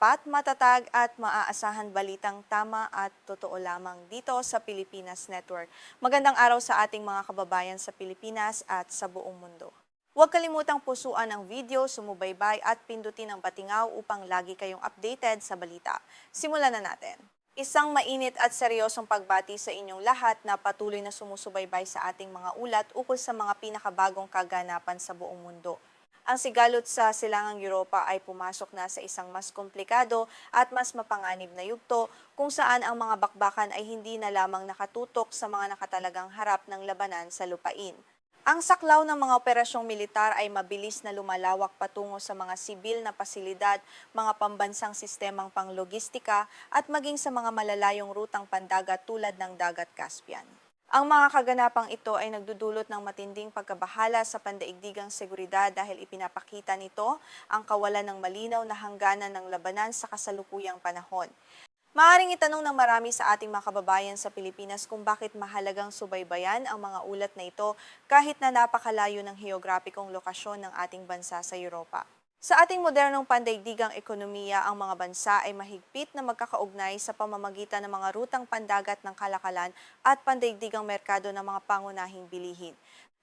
tapat, matatag at maaasahan balitang tama at totoo lamang dito sa Pilipinas Network. Magandang araw sa ating mga kababayan sa Pilipinas at sa buong mundo. Huwag kalimutang pusuan ang video, sumubaybay at pindutin ang patingaw upang lagi kayong updated sa balita. Simulan na natin. Isang mainit at seryosong pagbati sa inyong lahat na patuloy na sumusubaybay sa ating mga ulat ukol sa mga pinakabagong kaganapan sa buong mundo. Ang sigalot sa silangang Europa ay pumasok na sa isang mas komplikado at mas mapanganib na yugto kung saan ang mga bakbakan ay hindi na lamang nakatutok sa mga nakatalagang harap ng labanan sa lupain. Ang saklaw ng mga operasyong militar ay mabilis na lumalawak patungo sa mga sibil na pasilidad, mga pambansang sistemang panglogistika at maging sa mga malalayong rutang pandagat tulad ng Dagat Caspian. Ang mga kaganapang ito ay nagdudulot ng matinding pagkabahala sa pandaigdigang seguridad dahil ipinapakita nito ang kawalan ng malinaw na hangganan ng labanan sa kasalukuyang panahon. Maaaring itanong ng marami sa ating mga kababayan sa Pilipinas kung bakit mahalagang subaybayan ang mga ulat na ito kahit na napakalayo ng heograpikong lokasyon ng ating bansa sa Europa. Sa ating modernong pandaigdigang ekonomiya, ang mga bansa ay mahigpit na magkakaugnay sa pamamagitan ng mga rutang pandagat ng kalakalan at pandaigdigang merkado ng mga pangunahing bilihin.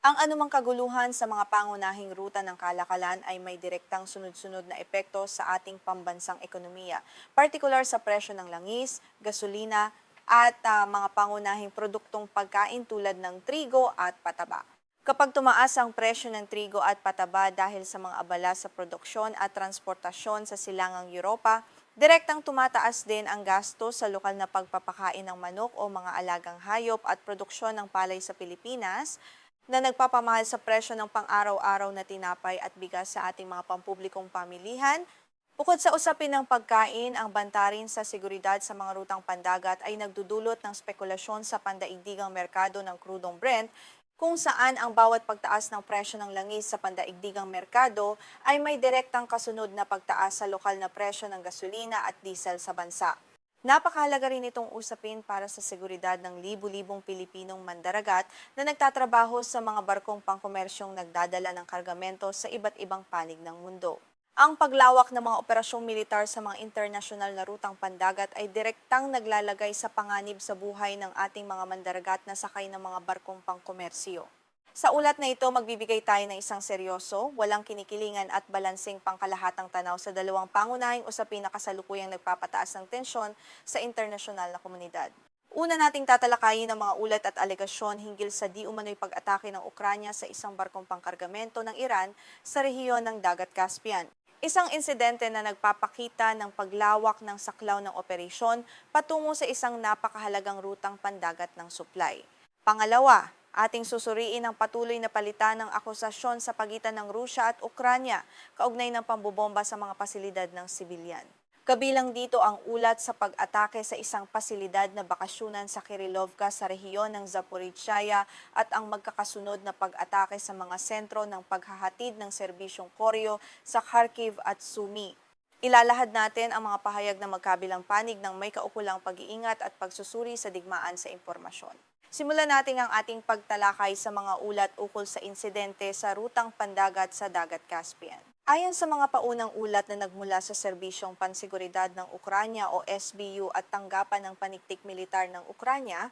Ang anumang kaguluhan sa mga pangunahing ruta ng kalakalan ay may direktang sunod-sunod na epekto sa ating pambansang ekonomiya, partikular sa presyo ng langis, gasolina, at mga pangunahing produktong pagkain tulad ng trigo at pataba. Kapag tumaas ang presyo ng trigo at pataba dahil sa mga abala sa produksyon at transportasyon sa silangang Europa, direktang tumataas din ang gasto sa lokal na pagpapakain ng manok o mga alagang hayop at produksyon ng palay sa Pilipinas na nagpapamahal sa presyo ng pang-araw-araw na tinapay at bigas sa ating mga pampublikong pamilihan. Bukod sa usapin ng pagkain, ang banta rin sa seguridad sa mga rutang pandagat ay nagdudulot ng spekulasyon sa pandaigdigang merkado ng krudong Brent kung saan ang bawat pagtaas ng presyo ng langis sa pandaigdigang merkado ay may direktang kasunod na pagtaas sa lokal na presyo ng gasolina at diesel sa bansa. Napakahalaga rin itong usapin para sa seguridad ng libu-libong Pilipinong mandaragat na nagtatrabaho sa mga barkong pangkomersyong nagdadala ng kargamento sa iba't ibang panig ng mundo. Ang paglawak ng mga operasyong militar sa mga internasyonal na rutang pandagat ay direktang naglalagay sa panganib sa buhay ng ating mga mandaragat na sakay ng mga barkong pangkomersyo. Sa ulat na ito, magbibigay tayo ng isang seryoso, walang kinikilingan at balanseng pangkalahatang tanaw sa dalawang pangunahing usapin na kasalukuyang nagpapataas ng tensyon sa internasyonal na komunidad. Una nating tatalakayin ang mga ulat at alegasyon hinggil sa di umano'y pag-atake ng Ukranya sa isang barkong pangkargamento ng Iran sa rehiyon ng Dagat Caspian. Isang insidente na nagpapakita ng paglawak ng saklaw ng operasyon patungo sa isang napakahalagang rutang pandagat ng supply. Pangalawa, ating susuriin ang patuloy na palitan ng akusasyon sa pagitan ng Rusya at Ukranya kaugnay ng pambobomba sa mga pasilidad ng sibilyan. Kabilang dito ang ulat sa pag-atake sa isang pasilidad na bakasyunan sa Kirillovka sa rehiyon ng Zaporizhzhia at ang magkakasunod na pag-atake sa mga sentro ng paghahatid ng serbisyong koryo sa Kharkiv at Sumy. Ilalahad natin ang mga pahayag ng magkabilang panig ng may kaukulang pag-iingat at pagsusuri sa digmaan sa impormasyon. Simulan natin ang ating pagtalakay sa mga ulat ukol sa insidente sa rutang pandagat sa Dagat Caspian. Ayon sa mga paunang ulat na nagmula sa Serbisyong Pansiguridad ng Ukranya o SBU at tanggapan ng paniktik militar ng Ukranya,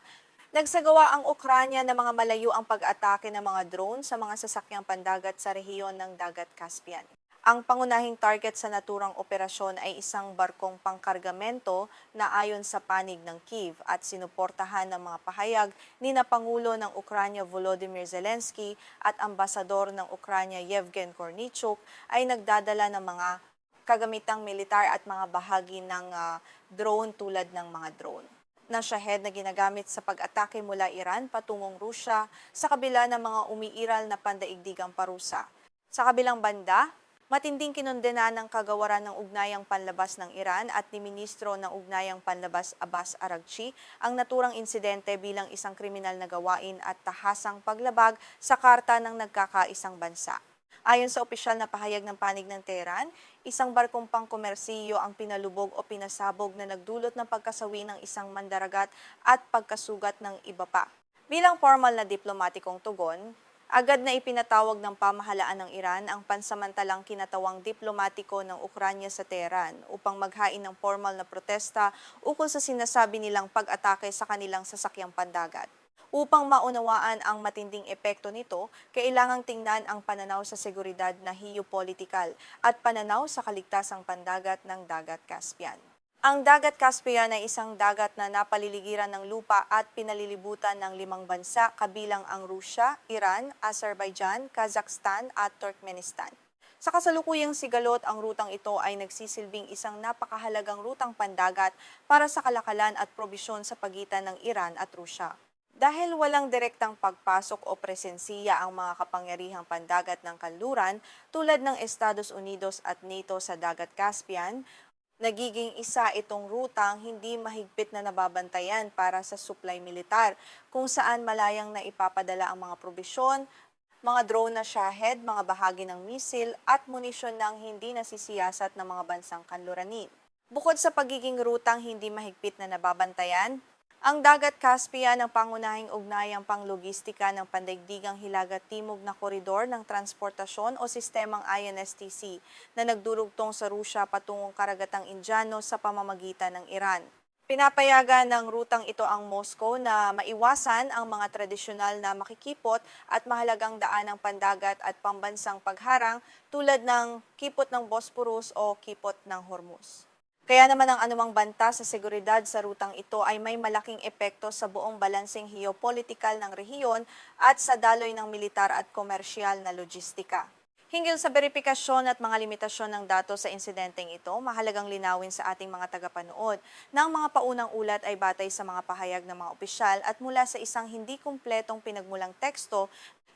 nagsagawa ang Ukranya na mga malayo ang pag-atake ng mga drone sa mga sasakyang pandagat sa rehiyon ng Dagat Caspian. Ang pangunahing target sa naturang operasyon ay isang barkong pangkargamento na ayon sa panig ng Kyiv at sinuportahan ng mga pahayag ni na Pangulo ng Ukranya Volodymyr Zelensky at Ambasador ng Ukranya Yevgen Kornichuk ay nagdadala ng mga kagamitang militar at mga bahagi ng drone tulad ng mga drone na Shahed na ginagamit sa pag-atake mula Iran patungong Rusya sa kabila ng mga umiiral na pandaigdigang parusa. Sa kabilang banda, matinding kinondena ng kagawaran ng Ugnayang Panlabas ng Iran at ni Ministro ng Ugnayang Panlabas Abbas Araghchi ang naturang insidente bilang isang kriminal na gawain at tahasang paglabag sa Karta ng Nagkakaisang Bansa. Ayon sa opisyal na pahayag ng panig ng Tehran, isang barkong pangkomersiyo ang pinalubog o pinasabog na nagdulot ng pagkasawi ng isang mandaragat at pagkasugat ng iba pa. Bilang formal na diplomatikong tugon, Agad na ipinatawag ng pamahalaan ng Iran ang pansamantalang kinatawang diplomatiko ng Ukranya sa Tehran upang maghain ng formal na protesta ukol sa sinasabi nilang pag-atake sa kanilang sasakyang pandagat. Upang maunawaan ang matinding epekto nito, kailangang tingnan ang pananaw sa seguridad na geopolitikal at pananaw sa kaligtasang pandagat ng Dagat Caspian. Ang Dagat Caspian ay isang dagat na napaliligiran ng lupa at pinalilibutan ng 5 bansa kabilang ang Rusya, Iran, Azerbaijan, Kazakhstan at Turkmenistan. Sa kasalukuyang sigalot, ang rutang ito ay nagsisilbing isang napakahalagang rutang pandagat para sa kalakalan at probisyon sa pagitan ng Iran at Rusya. Dahil walang direktang pagpasok o presensiya ang mga kapangyarihang pandagat ng kanluran tulad ng Estados Unidos at NATO sa Dagat Caspian, nagiging isa itong rutang hindi mahigpit na nababantayan para sa supply militar, kung saan malayang na ipapadala ang mga probisyon, mga drone na Shahed, mga bahagi ng misil at munisyon ng hindi nasisiyasat ng mga bansang kanluranin. Bukod sa pagiging rutang hindi mahigpit na nababantayan, ang Dagat Caspian ang pangunahing ugnayang panglogistika ng pandaigdigang hilagat timog na koridor ng transportasyon o sistemang INSTC na nagdurugtong sa Rusya patungong karagatang Indiano sa pamamagitan ng Iran. Pinapayagan ng rutang ito ang Moscow na maiwasan ang mga tradisyonal na makikipot at mahalagang daan ng pandagat at pambansang pagharang tulad ng kipot ng Bosporus o kipot ng Hormuz. Kaya naman ang anumang banta sa seguridad sa rutang ito ay may malaking epekto sa buong balanseng geopolitikal ng rehiyon at sa daloy ng militar at komersyal na logistika. Hinggil sa beripikasyon at mga limitasyon ng datos sa insidenteng ito, mahalagang linawin sa ating mga tagapanood na ang mga paunang ulat ay batay sa mga pahayag ng mga opisyal at mula sa isang hindi kumpletong pinagmulang teksto.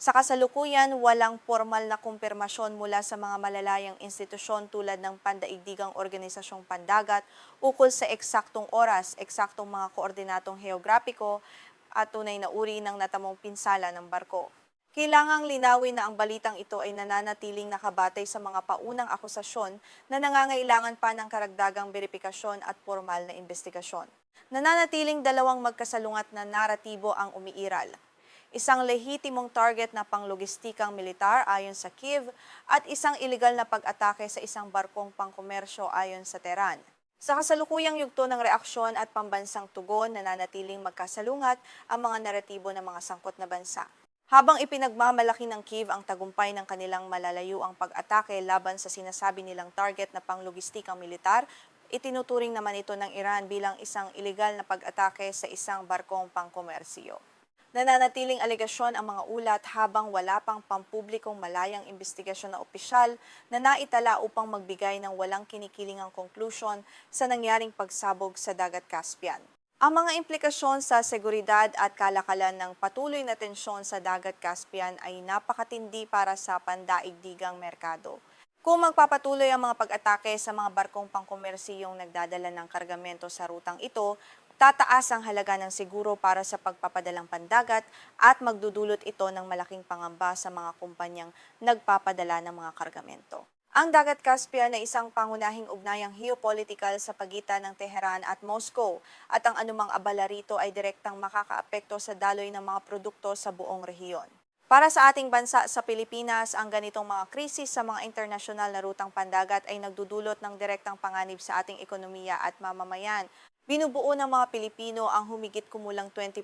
Sa kasalukuyan, walang formal na kumpirmasyon mula sa mga malalayang institusyon tulad ng Pandaigdigang Organisasyong Pandagat ukol sa eksaktong oras, eksaktong mga koordinatong heograpiko at tunay na uri ng natamong pinsala ng barko. Kailangang linawin na ang balitang ito ay nananatiling nakabatay sa mga paunang akusasyon na nangangailangan pa ng karagdagang beripikasyon at formal na investigasyon. Nananatiling dalawang magkasalungat na naratibo ang umiiral. Isang lehitimong target na panglogistikang militar ayon sa Kiev at isang iligal na pag-atake sa isang barkong pangkomersyo ayon sa Tehran. Sa kasalukuyang yugto ng reaksyon at pambansang tugon, nananatiling magkasalungat ang mga naratibo ng mga sangkot na bansa. Habang ipinagmamalaki ng Kiev ang tagumpay ng kanilang malalayuang pag-atake laban sa sinasabi nilang target na panglogistikang militar, itinuturing naman ito ng Iran bilang isang iligal na pag-atake sa isang barkong pangkomersyo. Nananatiling alegasyon ang mga ulat habang wala pang pampublikong malayang investigasyon na opisyal na naitala upang magbigay ng walang kinikilingang konklusyon sa nangyaring pagsabog sa Dagat Caspian. Ang mga implikasyon sa seguridad at kalakalan ng patuloy na tensyon sa Dagat Caspian ay napakatindi para sa pandaigdigang merkado. Kung magpapatuloy ang mga pag-atake sa mga barkong pangkomersiyong nagdadala ng kargamento sa rutang ito, tataas ang halaga ng siguro para sa pagpapadalang pandagat at magdudulot ito ng malaking pangamba sa mga kumpanyang nagpapadala ng mga kargamento. Ang Dagat Caspian ay isang pangunahing ugnayang geopolitikal sa pagitan ng Tehran at Moscow at ang anumang abala rito ay direktang makakaapekto sa daloy ng mga produkto sa buong rehiyon. Para sa ating bansa sa Pilipinas, ang ganitong mga krisis sa mga internasyonal na rutang pandagat ay nagdudulot ng direktang panganib sa ating ekonomiya at mamamayan. Binubuo ng mga Pilipino ang humigit kumulang 20%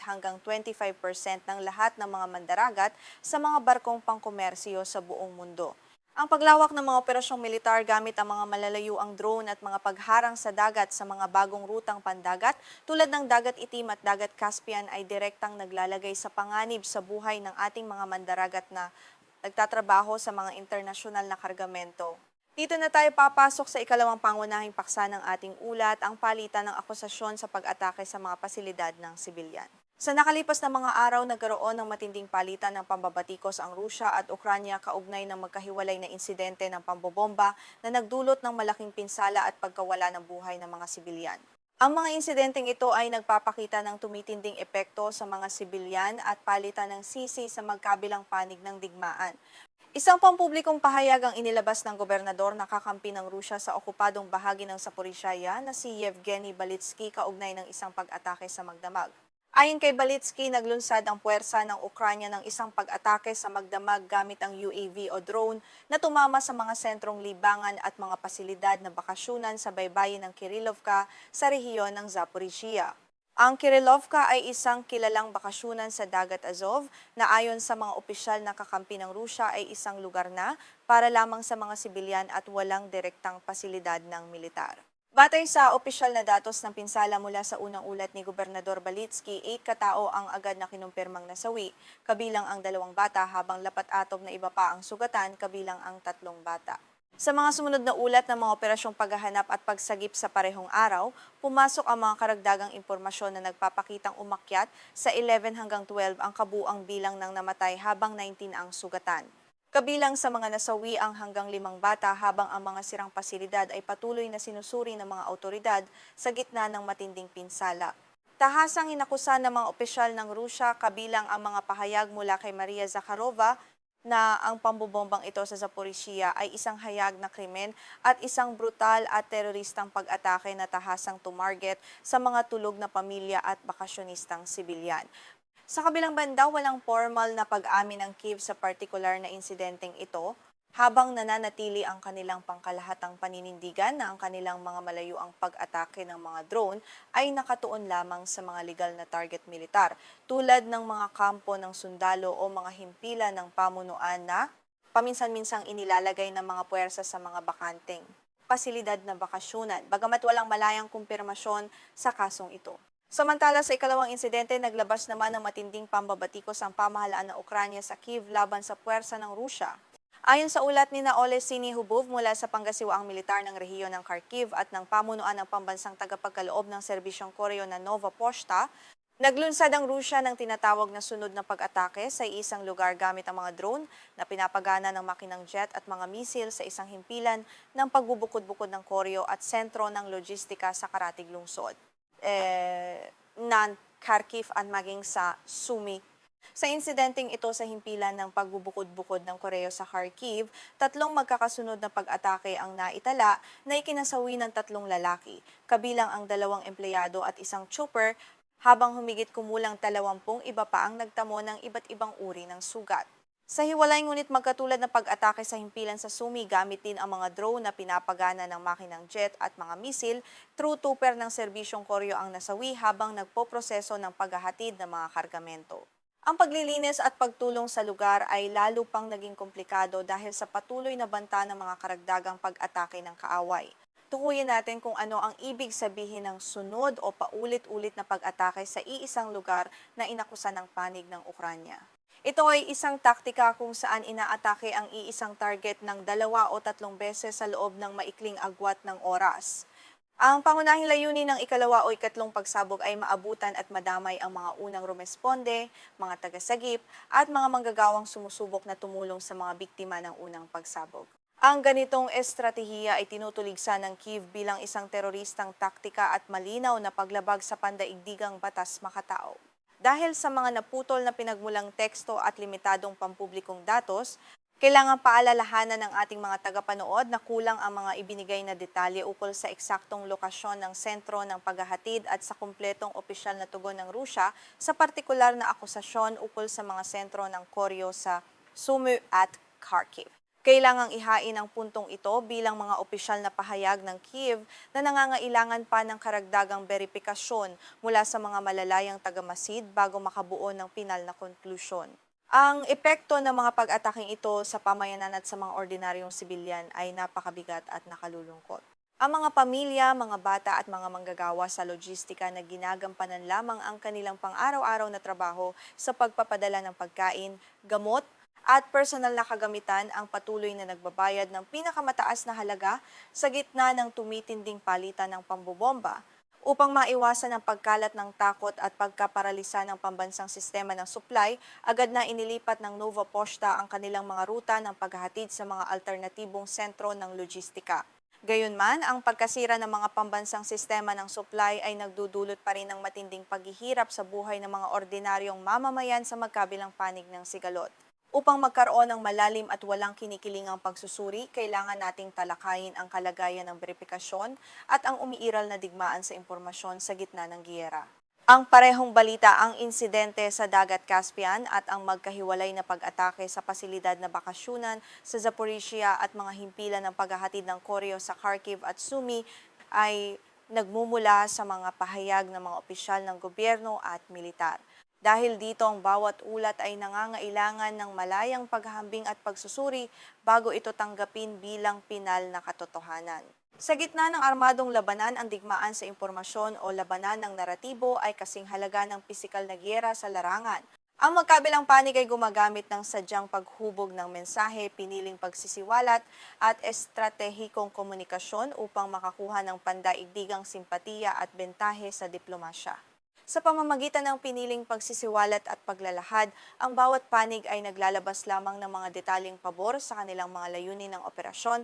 hanggang 25% ng lahat ng mga mandaragat sa mga barkong pangkomersyo sa buong mundo. Ang paglawak ng mga operasyong militar gamit ang mga malalayuang drone at mga pagharang sa dagat sa mga bagong rutang pandagat tulad ng Dagat Itim at Dagat Caspian ay direktang naglalagay sa panganib sa buhay ng ating mga mandaragat na nagtatrabaho sa mga internasyonal na kargamento. Dito na tayo papasok sa ikalawang pangunahing paksa ng ating ulat, ang palitan ng akusasyon sa pag-atake sa mga pasilidad ng sibilyan. Sa nakalipas na mga araw, nagkaroon ng matinding palitan ng pambabatikos ang Rusya at Ukranya kaugnay ng magkahiwalay na insidente ng pambobomba na nagdulot ng malaking pinsala at pagkawala ng buhay ng mga sibilyan. Ang mga insidenteng ito ay nagpapakita ng tumitinding epekto sa mga sibilyan at palitan ng sisi sa magkabilang panig ng digmaan. Isang pampublikong pahayag ang inilabas ng gobernador na kakampi ng Rusya sa okupadong bahagi ng Zaporizhzhia na si Yevgeny Balitsky kaugnay ng isang pag-atake sa magdamag. Ayon kay Balitsky, naglunsad ang puwersa ng Ukranya ng isang pag-atake sa magdamag gamit ang UAV o drone na tumama sa mga sentrong libangan at mga pasilidad na bakasyunan sa baybayin ng Kirillovka sa rehiyon ng Zaporizhia. Ang Kirillovka ay isang kilalang bakasyunan sa Dagat Azov na ayon sa mga opisyal na kakampi ng Rusya ay isang lugar na para lamang sa mga sibilyan at walang direktang pasilidad ng militar. Batay sa opisyal na datos ng pinsala mula sa unang ulat ni Gobernador Balitsky, 8 katao ang agad na kinumpirmang nasawi, kabilang ang 2 bata habang lapat-atob na iba pa ang sugatan kabilang ang 3 bata. Sa mga sumunod na ulat ng mga operasyong paghahanap at pagsagip sa parehong araw, pumasok ang mga karagdagang impormasyon na nagpapakitang umakyat sa 11 hanggang 12 ang kabuang bilang ng namatay habang 19 ang sugatan. Kabilang sa mga nasawi ang hanggang 5 bata habang ang mga sirang pasilidad ay patuloy na sinusuri ng mga autoridad sa gitna ng matinding pinsala. Tahasang inakusa ng mga opisyal ng Rusya kabilang ang mga pahayag mula kay Maria Zakharova na ang pambobombang ito sa Zaporizhia ay isang hayag na krimen at isang brutal at teroristang pag-atake na tahasang tumarget sa mga tulog na pamilya at bakasyonistang sibilyan. Sa kabilang banda, walang formal na pag-amin ng Kyiv sa partikular na insidenteng ito, habang nananatili ang kanilang pangkalahatang paninindigan na ang kanilang mga malayuang pag-atake ng mga drone ay nakatuon lamang sa mga legal na target militar, tulad ng mga kampo ng sundalo o mga himpilan ng pamunuan na paminsan-minsang inilalagay ng mga puwersa sa mga bakanteng pasilidad na bakasyunan, bagamat walang malayang kumpirmasyon sa kasong ito. Samantala sa ikalawang insidente, naglabas naman ng matinding pambabatikos ang pamahalaan ng Ukranya sa Kyiv laban sa puwersa ng Rusya. Ayon sa ulat ni Oleh Sinihubov mula sa panggasiwaang militar ng rehiyon ng Kharkiv at ng pamunuan ng pambansang tagapagkaloob ng serbisyong Koreo na Nova Poshta, naglunsad ang Rusya ng tinatawag na sunod na pag-atake sa isang lugar gamit ang mga drone na pinapagana ng makinang jet at mga misil sa isang himpilan ng pagbubukod-bukod ng Koreo at sentro ng logistika sa karatig lungsod ng Kharkiv at maging sa Sumy. Sa insidenteng ito sa himpilan ng pagbubukod-bukod ng Koreo sa Kharkiv, 3 magkakasunod na pag-atake ang naitala na ikinasawi ng 3 lalaki, kabilang ang 2 empleyado at isang chopper, habang humigit kumulang 20 iba pa ang nagtamo ng iba't ibang uri ng sugat. Sa hiwalay ngunit magkatulad na pag-atake sa himpilan sa Sumy, gamit din ang mga drone na pinapagana ng makinang jet at mga misil, true trooper ng serbisyong Koryo ang nasawi habang nagpoproseso ng paghahatid ng mga kargamento. Ang paglilinis at pagtulong sa lugar ay lalo pang naging komplikado dahil sa patuloy na banta ng mga karagdagang pag-atake ng kaaway. Tukuyin natin kung ano ang ibig sabihin ng sunod o paulit-ulit na pag-atake sa iisang lugar na inakusan ng panig ng Ukranya. Ito ay isang taktika kung saan inaatake ang iisang target ng 2 o 3 beses sa loob ng maikling agwat ng oras. Ang pangunahing layunin ng ikalawa o ikatlong pagsabog ay maabutan at madamay ang mga unang rumesponde, mga tagasagip, at mga manggagawang sumusubok na tumulong sa mga biktima ng unang pagsabog. Ang ganitong estratehiya ay tinutuligsa ng Kyiv bilang isang teroristang taktika at malinaw na paglabag sa pandaigdigang batas makatao. Dahil sa mga naputol na pinagmulang teksto at limitadong pampublikong datos, kailangan paalalahanan ng ating mga tagapanood na kulang ang mga ibinigay na detalye ukol sa eksaktong lokasyon ng sentro ng paghahatid at sa kumpletong opisyal na tugon ng Rusya sa partikular na akusasyon ukol sa mga sentro ng Koryo sa Sumy at Kharkiv. Kailangang ihain ang puntong ito bilang mga opisyal na pahayag ng Kyiv na nangangailangan pa ng karagdagang beripikasyon mula sa mga malalayang tagamasid bago makabuo ng pinal na konklusyon. Ang epekto ng mga pag-ataking ito sa pamayanan at sa mga ordinaryong sibilyan ay napakabigat at nakalulungkot. Ang mga pamilya, mga bata at mga manggagawa sa logistika na ginagampanan lamang ang kanilang pang-araw-araw na trabaho sa pagpapadala ng pagkain, gamot, at personal na kagamitan ang patuloy na nagbabayad ng pinakamataas na halaga sa gitna ng tumitinding palitan ng pambobomba. Upang maiwasan ang pagkalat ng takot at pagkaparalisa ng pambansang sistema ng supply, agad na inilipat ng Nova Poshta ang kanilang mga ruta ng paghahatid sa mga alternatibong sentro ng logistika. Gayunman, ang pagkasira ng mga pambansang sistema ng supply ay nagdudulot pa rin ng matinding paghihirap sa buhay ng mga ordinaryong mamamayan sa magkabilang panig ng sigalot. Upang magkaroon ng malalim at walang kinikilingang pagsusuri, kailangan nating talakayin ang kalagayan ng beripikasyon at ang umiiral na digmaan sa impormasyon sa gitna ng giyera. Ang parehong balita ang insidente sa Dagat Caspian at ang magkahiwalay na pag-atake sa pasilidad na bakasyunan sa Zaporizhia at mga himpilan ng paghahatid ng koreo sa Kharkiv at Sumy ay nagmumula sa mga pahayag ng mga opisyal ng gobyerno at militar. Dahil dito ang bawat ulat ay nangangailangan ng malayang paghahambing at pagsusuri bago ito tanggapin bilang pinal na katotohanan. Sa gitna ng armadong labanan, ang digmaan sa impormasyon o labanan ng naratibo ay kasing halaga ng pisikal na giyera sa larangan. Ang magkabilang panig ay gumagamit ng sadyang paghubog ng mensahe, piniling pagsisiwalat at estratehikong komunikasyon upang makakuha ng pandaigdigang simpatiya at bentahe sa diplomasya. Sa pamamagitan ng piniling pagsisiwalat at paglalahad, ang bawat panig ay naglalabas lamang ng mga detalyeng pabor sa kanilang mga layunin ng operasyon,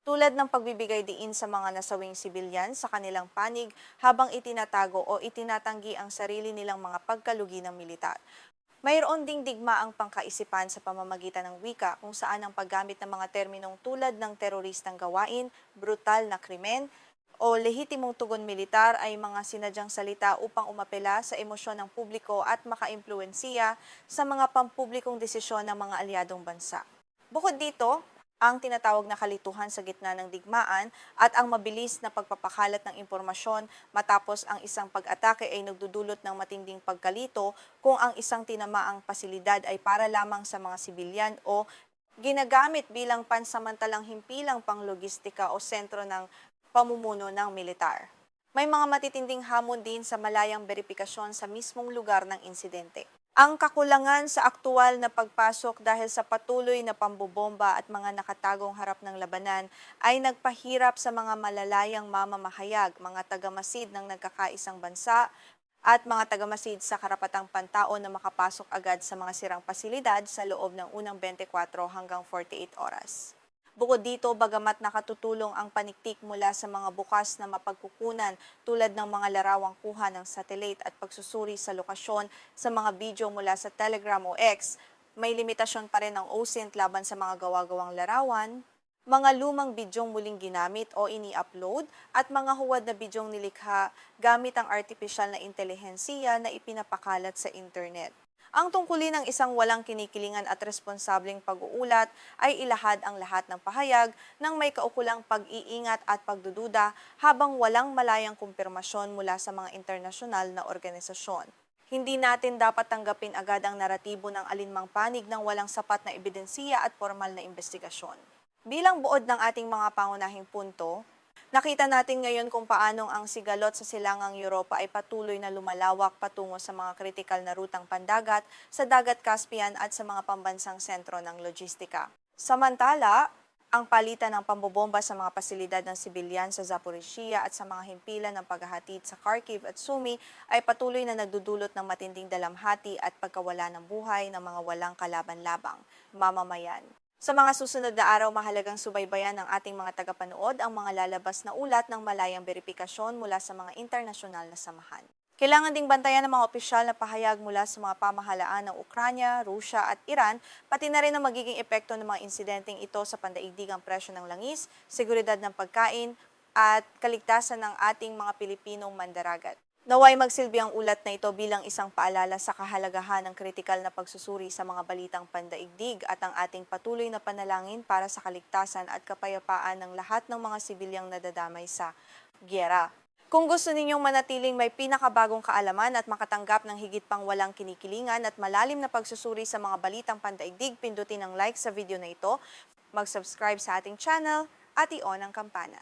tulad ng pagbibigay diin sa mga nasawing sibilyan sa kanilang panig habang itinatago o itinatanggi ang sarili nilang mga pagkalugi ng militar. Mayroon ding digmaang pangkaisipan sa pamamagitan ng wika kung saan ang paggamit ng mga terminong tulad ng teroristang gawain, brutal na krimen, o lehitimong tugon militar ay mga sinadyang salita upang umapela sa emosyon ng publiko at makaimpluwensiya sa mga pampublikong desisyon ng mga alyadong bansa. Bukod dito, ang tinatawag na kalituhan sa gitna ng digmaan at ang mabilis na pagpapakalat ng impormasyon matapos ang isang pag-atake ay nagdudulot ng matinding pagkalito kung ang isang tinamaang pasilidad ay para lamang sa mga sibilyan o ginagamit bilang pansamantalang himpilang panglogistika o sentro ng pamumuno ng militar. May mga matitinding hamon din sa malayang beripikasyon sa mismong lugar ng insidente. Ang kakulangan sa aktual na pagpasok dahil sa patuloy na pambobomba at mga nakatagong harap ng labanan ay nagpahirap sa mga malalayang mamamahayag, mga tagamasid ng nagkakaisang bansa at mga tagamasid sa karapatang pantao na makapasok agad sa mga sirang pasilidad sa loob ng unang 24 hanggang 48 oras. Bukod dito, bagamat nakatutulong ang paniktik mula sa mga bukas na mapagkukunan tulad ng mga larawang kuha ng satellite at pagsusuri sa lokasyon sa mga video mula sa Telegram o X, may limitasyon pa rin ang OSINT laban sa mga gawa-gawang larawan, mga lumang bidyong muling ginamit o ini-upload, at mga huwad na bidyong nilikha gamit ang artificial na intelihensiya na ipinapakalat sa internet. Ang tungkulin ng isang walang kinikilingan at responsableng pag-uulat ay ilahad ang lahat ng pahayag ng may kaukulang pag-iingat at pagdududa habang walang malayang kumpirmasyon mula sa mga internasyonal na organisasyon. Hindi natin dapat tanggapin agad ang naratibo ng alinmang panig ng walang sapat na ebidensiya at formal na investigasyon. Bilang buod ng ating mga pangunahing punto, nakita natin ngayon kung paanong ang sigalot sa silangang Europa ay patuloy na lumalawak patungo sa mga kritikal na rutang pandagat sa Dagat Caspian at sa mga pambansang sentro ng logistika. Samantala, ang palitan ng pambobomba sa mga pasilidad ng sibilyan sa Zaporizhia at sa mga himpilan ng paghahatid sa Kharkiv at Sumy ay patuloy na nagdudulot ng matinding dalamhati at pagkawala ng buhay ng mga walang kalaban-labang mamamayan. Sa mga susunod na araw, mahalagang subaybayan ng ating mga tagapanood ang mga lalabas na ulat ng malayang beripikasyon mula sa mga internasyonal na samahan. Kailangan ding bantayan ng mga opisyal na pahayag mula sa mga pamahalaan ng Ukranya, Rusya at Iran, pati na rin ang magiging epekto ng mga insidenteng ito sa pandaigdigang presyo ng langis, seguridad ng pagkain, at kaligtasan ng ating mga Pilipinong mandaragat. Naway magsilbi ang ulat na ito bilang isang paalala sa kahalagahan ng kritikal na pagsusuri sa mga balitang pandaigdig at ang ating patuloy na panalangin para sa kaligtasan at kapayapaan ng lahat ng mga sibilyang nadadamay sa giyera. Kung gusto ninyong manatiling may pinakabagong kaalaman at makatanggap ng higit pang walang kinikilingan at malalim na pagsusuri sa mga balitang pandaigdig, pindutin ang like sa video na ito, mag-subscribe sa ating channel at i-on ang kampana.